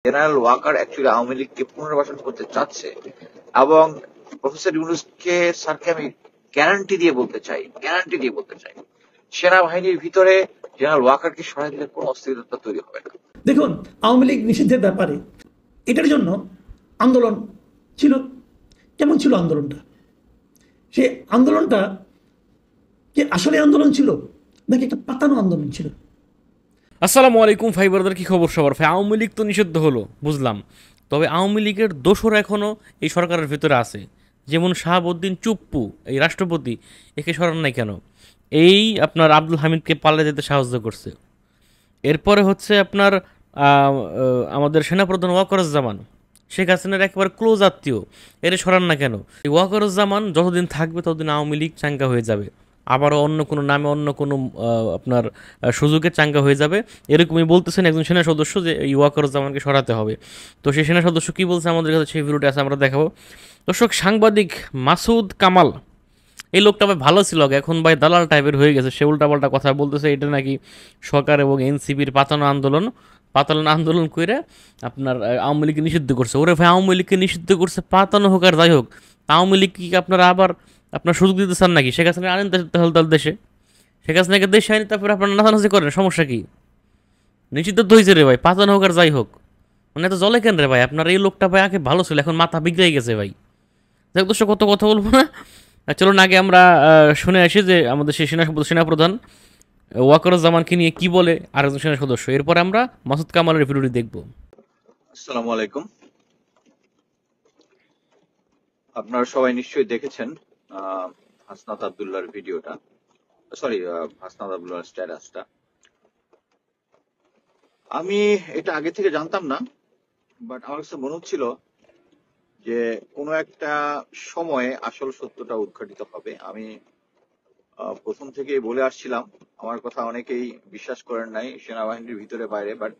General Waker actually Awami লীগকে পুনর্বাসন করতে চাচ্ছে, এবং প্রফেসর ইউনূসকে স্যারকে আমি গ্যারান্টি দিয়ে বলতে চাই সেনাবাহিনীর ভিতরে জেনারেল ওয়াকারকে সরাই দিলে কোনো অস্থিরতা তৈরি হবে না। দেখুন, আওয়ামী লীগ নিষিদ্ধের ব্যাপারে এটার জন্য আন্দোলন ছিল। কেমন ছিল আন্দোলনটা? সেই আন্দোলনটা কি আসলে আন্দোলন ছিল নাকি একটা পাতানো আন্দোলন ছিল? আসসালামু আলাইকুম ভাই ব্রাদার, কি খবর সবার? ভাই আওয়ামী লীগ তো নিষিদ্ধ হলো বুঝলাম, তবে আওয়ামী লীগের দোসর এখনও এই সরকারের ভেতরে আছে। যেমন শাহাবুদ্দিন চুপ্পু, এই রাষ্ট্রপতি, একে সরান নাই কেন? এই আপনার আব্দুল হামিদকে পাল্লা যেতে সাহায্য করছে। এরপরে হচ্ছে আপনার আমাদের সেনাপ্রধান ওয়াকারুজ্জামান, শেখ হাসিনার একেবারে ক্লোজ আত্মীয়, এর সরান না কেন? এই ওয়াকারুজ্জামান যতদিন থাকবে ততদিন আওয়ামী লীগ চাঙ্গা হয়ে যাবে, আবারও অন্য কোনো নামে অন্য কোনো আপনার সুযোগে চাঙ্গা হয়ে যাবে। এরকমই বলতেছেন একজন সেনা সদস্য যে এই ওয়াকারুজ্জামানকে সরাতে হবে। তো সেই সেনা সদস্য কী বলছে আমাদের কাছে সেই ভিডিওটা আছে, আমরা দেখাবো। দর্শক, সাংবাদিক মাসুদ কামাল, এই লোকটা ভাই ভালো ছিল, এখন ভাই দালাল টাইপের হয়ে গেছে। সে উল্টাপাল্টা কথা বলতেছে, এটা নাকি সরকার এবং এনসিপির পাতানো আন্দোলন করে আপনার আওয়ামী লীগকে নিষিদ্ধ করছে। ওরে ভাই, আওয়ামী লীগকে নিষিদ্ধ করছে, পাতানো হোক আর যাই হোক, আওয়ামী লীগ কি আপনারা আবার আপনার সুযোগ দিতে চান নাকি? শেখ হাসিনা আনেন তাহলে দেশে, শেখ হাসিনাকে দেশে আনি, তারপরে আপনার নাচানাচি করেন, সমস্যা কি? নিষিদ্ধ তো হয়েছে রে ভাই, পাতানো হোক আর যাই হোক, মানে এত জলে কেন রে ভাই? আপনার এই লোকটা ভাই আগে ভালো ছিল, এখন মাথা বিগড়ে গেছে ভাই। দেখ দোস্ত, কত কথা বলবো না। চলুন আগে আমরা শুনে আসি যে আমাদের সেই সেনাপ্রধান ওয়াকারুজ্জামানকে নিয়ে কি বলে আরেকজন সেনা সদস্য। এরপরে আমরা মাসুদ কামালের ভিডিওটি দেখব। আসসালামু আলাইকুম। আপনারা সবাই নিশ্চয়ই দেখেছেন হাসনাত আব্দুল্লাহর ভিডিওটা, সরি হাসনাত আব্দুল্লাহর স্ট্যাটাসটা। আমি এটা আগে থেকে জানতাম না, বাট আমার কাছে মনে হচ্ছিল যে কোনো একটা সময়ে আসল সত্যটা উদ্ঘাটিত হবে। আমি প্রথম থেকেই বলে আসছিলাম, আমার কথা অনেকেই বিশ্বাস করেন নাই সেনাবাহিনীর ভিতরে বাইরে, বাট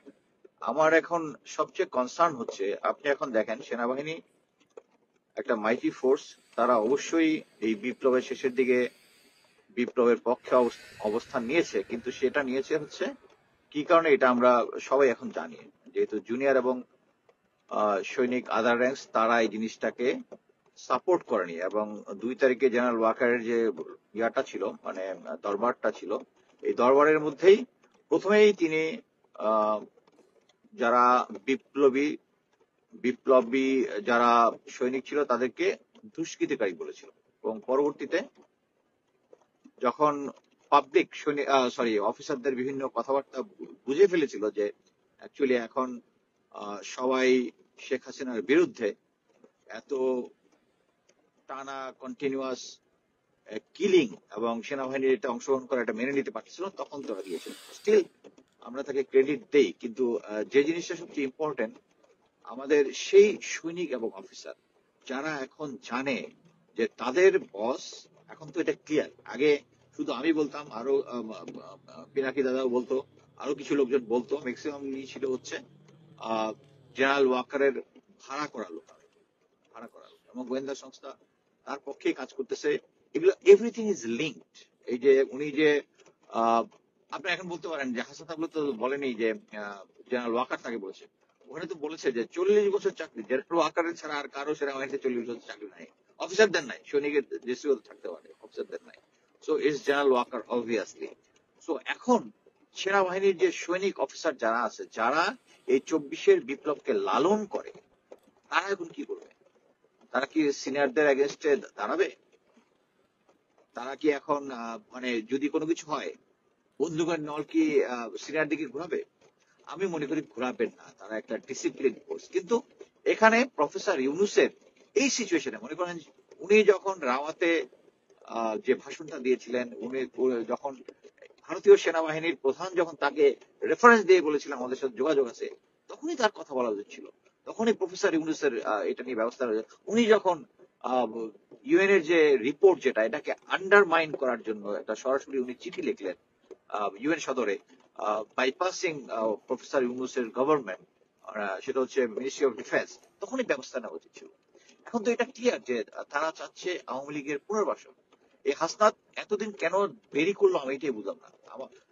আমার এখন সবচেয়ে কনসার্ন হচ্ছে, আপনি এখন দেখেন সেনাবাহিনী একটা মাইটি ফোর্স, তারা অবশ্যই এই বিপ্লবের শেষের দিকে বিপ্লবের পক্ষে অবস্থান নিয়েছে, কিন্তু সেটা নিয়েছে হচ্ছে কি কারণে এটা আমরা সবাই এখন জানি। যেহেতু জুনিয়র এবং সৈনিক আদার র্যাঙ্কস তারা এই জিনিসটাকে সাপোর্ট করেনি, এবং 2 তারিখে জেনারেল ওয়াকারের যে ইয়াটা ছিল, মানে দরবারটা ছিল, এই দরবারের মধ্যেই প্রথমেই তিনি যারা বিপ্লবী যারা সৈনিক ছিল তাদেরকে দুষ্কৃতিকারী বলেছিল, এবং পরবর্তীতে যখন পাবলিক অফিসারদের বিভিন্ন কথাবার্তা বুঝে ফেলেছিল যে অ্যাকচুয়ালি এখন সবাই শেখ হাসিনার বিরুদ্ধে, এত টানা কন্টিনিউয়াস কিলিং এবং সেনাবাহিনীর এটা অংশগ্রহণ করা এটা মেনে নিতে পারছিল, তখন তারা দিয়েছিল। স্টিল আমরা তাকে ক্রেডিট দেই, কিন্তু যে জিনিসটা সবচেয়ে ইম্পর্টেন্ট, আমাদের সেই সৈনিক এবং অফিসার যারা এখন জানে যে তাদের বস, এখন তো এটা ক্লিয়ার। আগে শুধু আমি বলতাম, আরো পিনাকি দাদাও বলতো, আরো কিছু লোকজন বলতো, ম্যাক্সিমাম ছিল হচ্ছে জেনারেল ওয়াকারের ভাড়া করা লোক এবং গোয়েন্দা সংস্থা তার পক্ষেই কাজ করতেছে। এগুলো এভরিথিং ইজ লিঙ্কড। এই যে উনি যে আপনি এখন বলতে পারেন যে হাসান আবদুল্লাহ তো বলেনি যে জেনারেল ওয়াকার তাকে বলেছে, ওখানে তো বলেছে যে 40 বছর চাকরি, জেনারেল ওয়াকারের ছাড়া আর কারো সেনাবাহিনীতে 40 বছর চাকরি নাই, অফিসারদের নাই, সৈনিকের রেসিও থাকতে পারে, অফিসারদের নাই। So it's general Waker obviously. So এখন সেনাবাহিনীর যে সৈনিক অফিসার যারা আছে, যারা এই 24-এর বিপ্লবকে লালন করে, তারা এখন কি করবে? তারা কি সিনিয়রদের এগেনস্টে দাঁড়াবে? তারা কি এখন মানে যদি কোনো কিছু হয় বন্দুকের নল কি সিনিয়র দিকে ঘুরাবে? আমি মনে করি ঘুরাবেন না, তারা একটা ডিসিপ্লিন ফোর্স। কিন্তু এখানে প্রফেসর ইউনূসের এই সিচুয়েশনে মনে করেন, উনি যখন রাওয়াতে যে ভাষণটা দিয়েছিলেন, উনি যখন ভারতীয় সেনাবাহিনীর প্রধান যখন তাকে রেফারেন্স দিয়ে বলেছিলেন আমাদের সাথে যোগাযোগ আছে, তখনই তার কথা বলা উচিত ছিল, তখনই প্রফেসর ইউনূসের এটা নিয়ে ব্যবস্থা রয়েছে। উনি যখন ইউএন এর যে রিপোর্ট, যেটা এটাকে আন্ডারমাইন করার জন্য একটা সরাসরি উনি চিঠি লিখলেন ইউএন সদরে, বাইপাসিং প্রফেসর ইউনূসের গভর্নমেন্ট, সেটা হচ্ছে মিনিস্ট্রি অফ ডিফেন্স, তখনই ব্যবস্থা নেওয়া উচিত ছিল। এখন তো এটা ক্লিয়ার যে তারা চাচ্ছে আওয়ামী লীগের পুনর্বাসন। এই হাসনাত এতদিন কেন দেরি করলো আমি এটাই বুঝলাম না।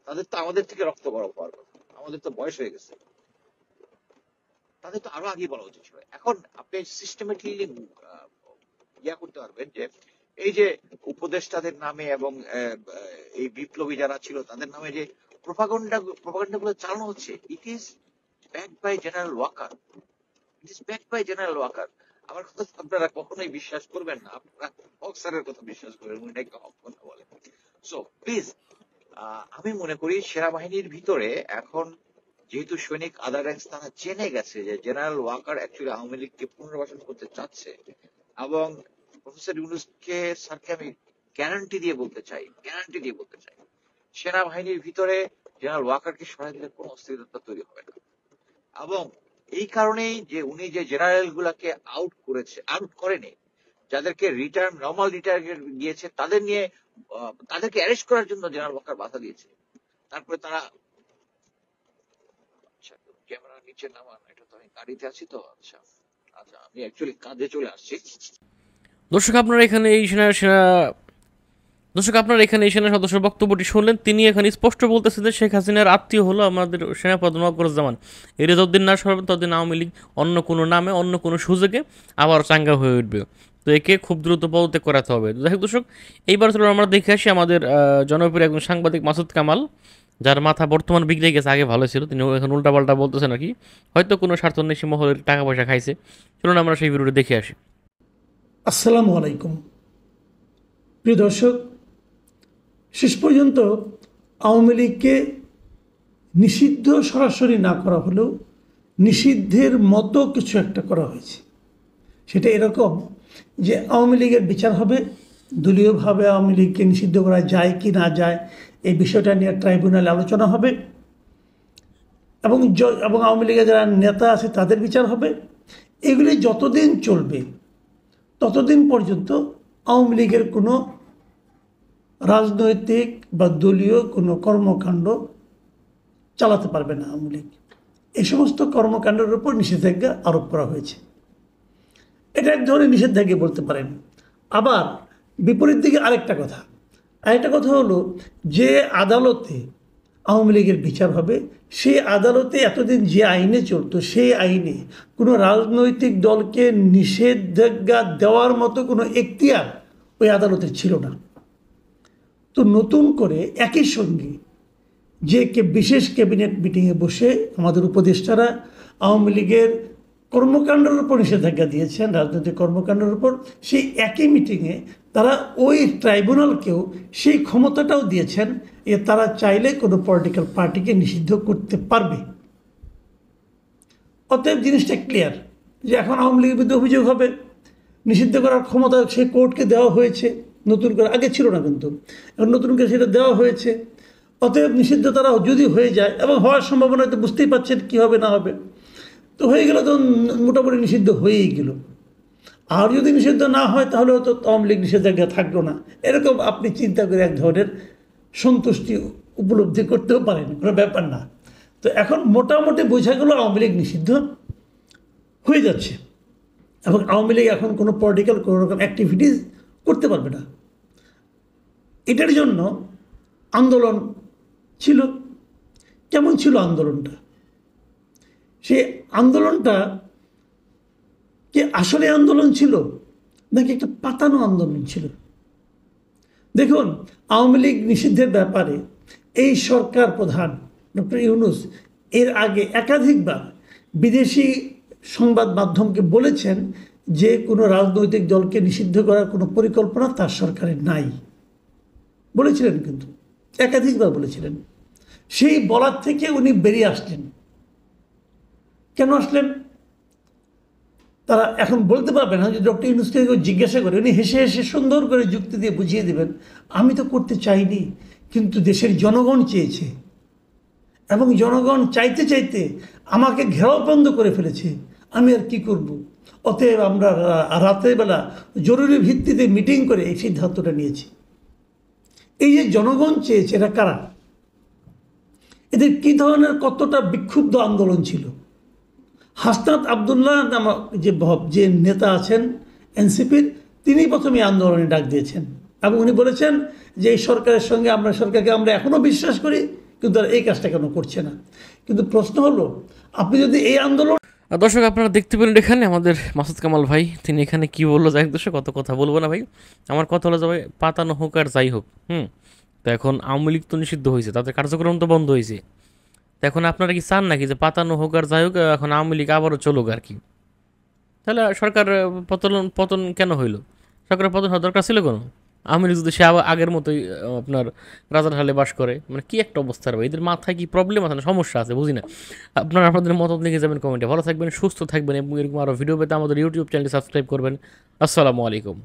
তাদের তো আমাদের থেকে রক্ত বড় হওয়ার কথা, আমাদের তো বয়স হয়ে গেছে। তাদের তো আরো আগে বলা উচিত ছিল। এখন আপনি সিস্টেমেটিকলি করতে পারবেন যে এই যে উপদেষ্টাদের নামে এবং এই বিপ্লবী যারা ছিল তাদের নামে যে প্রপাগান্ডা গুলো চালানো হচ্ছে, it is backed by general Waker. It is backed by general Waker. আমার কথা আপনারা কখনোই বিশ্বাস করবেন না, আপনারা বক্সারের কথা বিশ্বাস করবেন, উনি নাকি হক কথা বলেন। সো প্লিজ, আমি মনে করি সেনাবাহিনীর ভিতরে এখন যেহেতু সৈনিক আদার র্যাঙ্কস তারা জেনে গেছে যে জেনারেল ওয়াকার অ্যাকচুয়ালি আওয়ামী লীগকে পুনর্বাসন করতে চাচ্ছে, এবং প্রফেসর ইউনূসকে স্যারকে আমি গ্যারান্টি দিয়ে বলতে চাই সেনাবাহিনীর ভিতরে জেনারেল ওয়াকারকে সরাই দিলে কোনো অস্থিরতা তৈরি হবে না। এবং এই কারণেই যে উনি যে জেনারেল গুলাকে আউট করেনি, যাদেরকে নর্মাল রিটায়ার দিয়েছে তাদের নিয়ে তাদেরকে অ্যারেস্ট করার জন্য জেনারেল ওয়াকার বাধা দিয়েছে। তারপরে তারা ক্যামেরা নিচে নামান, এটা তো আমি গাড়িতে আছি তো। আচ্ছা আচ্ছা, আমি অ্যাকচুয়ালি কাজে চলে আসছি। দর্শক আপনারা এখানে এই এই সেনা সদস্যের বক্তব্যটি শুনলেন। তিনি এখানে স্পষ্ট বলতেছেন যে শেখ হাসিনার আত্মীয় হলো আমাদের সেনাপ্রধান ওয়াকারুজ্জামান। এর যতদিন না সরবেন ততদিন আওয়ামী লীগ অন্য কোনো নামে অন্য কোনো সুযোগে আবার চাঙ্গা হয়ে উঠবে। তো একে খুব দ্রুত পদত্যাগ করাতে হবে। যাই হোক দর্শক, এইবার চলো আমরা দেখে আসি আমাদের জনপ্রিয় একজন সাংবাদিক মাসুদ কামাল, যার মাথা বর্তমান বিগড়ে গেছে, আগে ভালো ছিল, তিনি এখন উল্টাপাল্টা বলতেছেন আর কি, হয়তো কোনো স্বার্থন্বেষী মহলের টাকা পয়সা খাইছে। চলুন আমরা সেই ভিডিওটি দেখে আসি। আসসালামু আলাইকুম প্রিয় দর্শক, শেষ পর্যন্ত আওয়ামী লীগকে নিষিদ্ধ সরাসরি না করা হলেও নিষিদ্ধের মতো কিছু একটা করা হয়েছে। সেটা এরকম যে আওয়ামী লীগের বিচার হবে, দলীয়ভাবে আওয়ামী লীগকে নিষিদ্ধ করা যায় কি না যায় এই বিষয়টা নিয়ে ট্রাইব্যুনালে আলোচনা হবে, এবং আওয়ামী লীগের যারা নেতা আছে তাদের বিচার হবে। এগুলি যতদিন চলবে ততদিন পর্যন্ত আওয়ামী লীগের কোনো রাজনৈতিক বা দলীয় কোনো কর্মকাণ্ড চালাতে পারবে না আওয়ামী লীগ। এই সমস্ত কর্মকাণ্ডের উপর নিষেধাজ্ঞা আরোপ করা হয়েছে। এটা এক ধরনের নিষেধাজ্ঞা বলতে পারেন। আবার বিপরীত দিকে আরেকটা কথা হলো যে আদালতে আওয়ামী লীগের বিচার হবে, সেই আদালতে এতদিন যে আইনে চলতো সেই আইনে কোনো রাজনৈতিক দলকে নিষেধাজ্ঞা দেওয়ার মতো কোনো এখতিয়ার ওই আদালতের ছিল না। তো নতুন করে একই সঙ্গে যে বিশেষ ক্যাবিনেট মিটিংয়ে বসে আমাদের উপদেষ্টারা আওয়ামী লীগের কর্মকাণ্ডের উপর নিষেধাজ্ঞা দিয়েছেন, রাজনৈতিক কর্মকাণ্ডের উপর, সেই একই মিটিংয়ে তারা ওই ট্রাইব্যুনালকেও সেই ক্ষমতাটাও দিয়েছেন যে তারা চাইলে কোনো পলিটিক্যাল পার্টিকে নিষিদ্ধ করতে পারবে। অতএব জিনিসটা ক্লিয়ার যে এখন আওয়ামী লীগের বিরুদ্ধে অভিযোগ হবে, নিষিদ্ধ করার ক্ষমতা সেই কোর্টকে দেওয়া হয়েছে, নতুন করে, আগে ছিল না কিন্তু এখন নতুন করে সেটা দেওয়া হয়েছে। অতএব নিষিদ্ধ তারা যদি হয়ে যায়, এবং হওয়ার সম্ভাবনা তো বুঝতেই পারছেন কী হবে না হবে, তো হয়ে গেল, তো মোটামুটি নিষিদ্ধ হয়েই গেল। আর যদি নিষিদ্ধ না হয় তাহলে হয়তো আওয়ামী লীগ নিষেধাজ্ঞা থাকলো না, এরকম আপনি চিন্তা করে এক ধরনের সন্তুষ্টি উপলব্ধি করতেও পারেন, কোনো ব্যাপার না। তো এখন মোটামুটি বোঝা গেল আওয়ামী লীগ নিষিদ্ধ হয়ে যাচ্ছে, এবং আওয়ামী লীগ এখন কোনো পলিটিক্যাল কোনো রকম অ্যাক্টিভিটিস করতে পারবে না। এটার জন্য আন্দোলন ছিল। কেমন ছিল আন্দোলনটা? সেই আন্দোলনটা কি আসলে আন্দোলন ছিল নাকি একটা পাতানো আন্দোলন ছিল? দেখুন, আওয়ামী লীগ নিষিদ্ধের ব্যাপারে এই সরকার প্রধান ডক্টর ইউনূস এর আগে একাধিকবার বিদেশি সংবাদ মাধ্যমকে বলেছেন যে কোনো রাজনৈতিক দলকে নিষিদ্ধ করার কোনো পরিকল্পনা তার সরকারের নাই, বলেছিলেন, কিন্তু একাধিকবার বলেছিলেন। সেই বলার থেকে উনি বেরিয়ে আসলেন। কেন আসলেন তারা এখন বলতে পারবে না। যে ডক্টর ইউনূসকে জিজ্ঞাসা করে উনি হেসে হেসে সুন্দর করে যুক্তি দিয়ে বুঝিয়ে দেবেন, আমি তো করতে চাইনি, কিন্তু দেশের জনগণ চেয়েছে, এবং জনগণ চাইতে চাইতে আমাকে ঘেরাও বন্ধ করে ফেলেছে, আমি আর কি করব। অতএব আমরা রাতের বেলা জরুরি ভিত্তিতে মিটিং করে এই সিদ্ধান্তটা নিয়েছি। এই যে জনগণ চেয়েছে, এরা কারা? এদের কী ধরনের কতটা বিক্ষুব্ধ আন্দোলন ছিল? হাসনাত আবদুল্লাহ নামক যে নেতা আছেন এনসিপির, তিনি প্রথমে আন্দোলনে ডাক দিয়েছেন, এবং উনি বলেছেন যে এই সরকারের সঙ্গে সরকারকে আমরা এখনও বিশ্বাস করি, কিন্তু এই কাজটা কেন করছে না। কিন্তু প্রশ্ন হলো, আপনি যদি এই আন্দোলন দর্শক আপনারা দেখতে পেলেন এখানে আমাদের মাসুদ কামাল ভাই, তিনি এখানে কি বললো, যাই হোক দর্শক কত কথা বলবো না ভাই, আমার কথা হলো যাবে পাতানো হোক আর যাই হোক। তো এখন আওয়ামী লীগ তো নিষিদ্ধ হয়েছে, তাদের কার্যক্রম তো বন্ধ হয়েছে। তো এখন আপনারা কি চান নাকি যে পাতানো হোক আর যাই হোক, এখন আওয়ামী লীগ আবারও চলুক আর কি? তাহলে সরকার পতন পতন কেন হইলো? সরকারের পতন হওয়ার দরকার ছিল কোনো? আওয়ামী লীগ যদি সে আবার আগের মতোই আপনার রাজার হালে বাস করে, মানে কি একটা অবস্থা হবে, এদের মাথায় কি প্রবলেম আছে না সমস্যা আছে বুঝি না। আপনারা আপনাদের মতামত লিখে যাবেন কমেন্টে। ভালো থাকবেন, সুস্থ থাকবেন এবং এরকম আরও ভিডিও পেতে আমাদের ইউটিউব চ্যানেলটি সাবস্ক্রাইব করবেন। আসসালামু আলাইকুম।